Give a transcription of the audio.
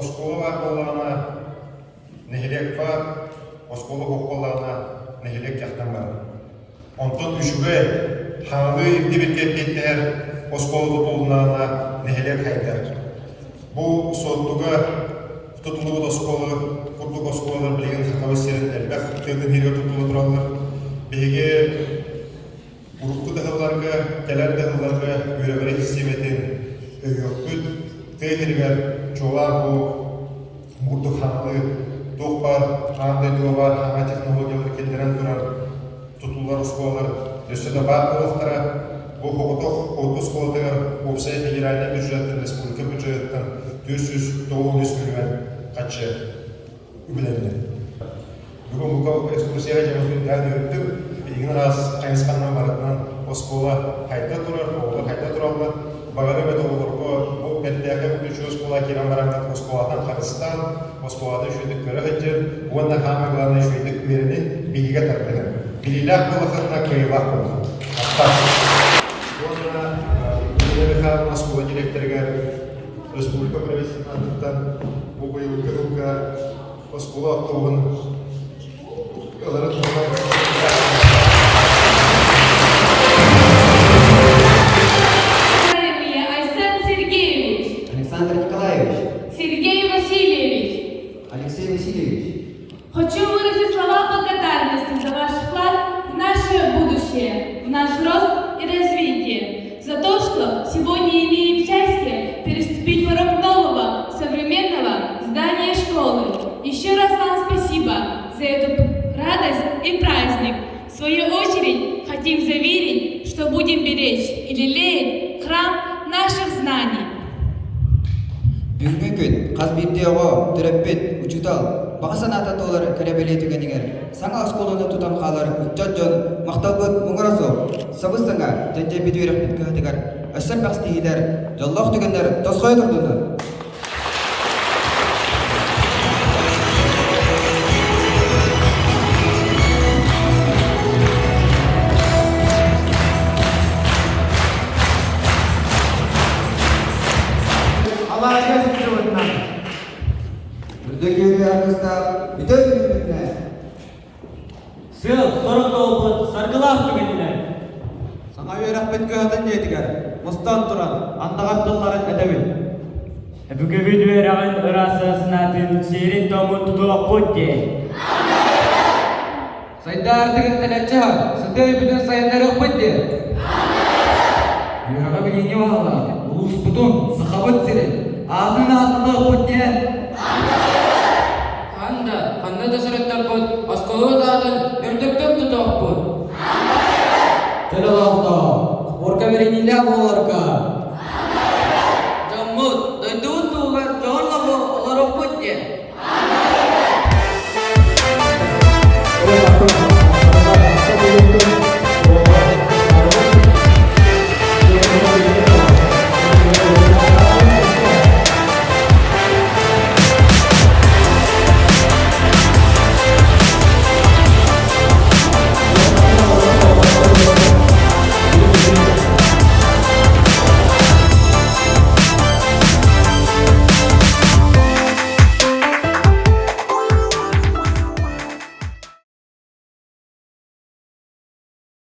осколы бар болағына нехелек бар, осколы хоқ болағына нехелек яқтан бар. Онтон үшігі хаңлы дебетке беттер осколы тұтылынағына нехелек хайдар. Бұл соттығы тұтылығы осколы, құрдық осколы білеген қақауы серін әлбәқ түйдің ерге тұтылы тұралар. Беге ұрыққы дағыларға, кәләр дағыларға өрегірі хистеметін өйөккіт тегергер чолар бұл мұрдық хаңлы тоқ бар, аңдай туы бар, аңа технологиялар келдерен тұрар тұтылылар осколалар дөстеді бар болықтара бұл хоғытық осколатығар Опсай федеральный бюджеттің, республика бюджеттің 490 миллион қатшы үбіленді. Бүгін бұл экскурсияға жемізбен дәуді өттік. Егін раз қайынысқаннан баратынан оскола қайта тұрар, оғылар қайта тұралды. Бағары бәді оларға бұл бәттәгі бүкінші оскола керен барамын осколатан Қарыстан, осколаты шөйдік көрі ғыджен, онда хамыгланы шөйдік өрінің біліге тартығын. Біліләк болықырына көйлақ болық. Онда Михайловна оскола директорға республика правительстводан бұл бұйылғы оскола автобын Александр Николаевич. Сергей Васильевич. Алексей Васильевич. Хочу выразить слова благодарности за ваш вклад в наше будущее, в наш рост и развитие, за то, что сегодня имеем счастье переступить порог нового, современного здания школы. Еще раз вам спасибо за эту радость и праздник. В свою очередь хотим заверить, что будем беречь и лелеять храм наших знаний. Бүгінгі күн Қазбирдеғо, Түреппет, Учутал, бағасан ататолар кәребелей түгенігер. Саңа осколыны тұтан қалар үтчат жон, мақталбыт мұңырасу, сабыстыңа жәнже бедуерек біткі ғатығар. Өссен бәқстейдер, жоллақ түгендер тосқой тұрдыны. Үрдекеге арқыстап, бітеу түгеніне. Сыл, сорық толпыт, сарғылақ түгеніне. Саңа верақ беткі ғатын жетігер. Мұстан тұран, андағаттыларын әдемін. Бүгі бүдуерағын ұрасы сынатын сейрін томын тұтылық бұдде. Сайда артығын тәләтчі ға, сылтығы бүтін сайынлары бұдде. Юраға біліне бағала, ұлыс бұтын, сұқабыт сірін, атын атылық бұдден. Ханда да сұрыттар бұд, асқолы дадын үрдіктіп тұтақ бұд. Тәлі лақта, орка веренілі боларка. Жаммуд, дойдуын туғар жоғырға бұл олар бұд де.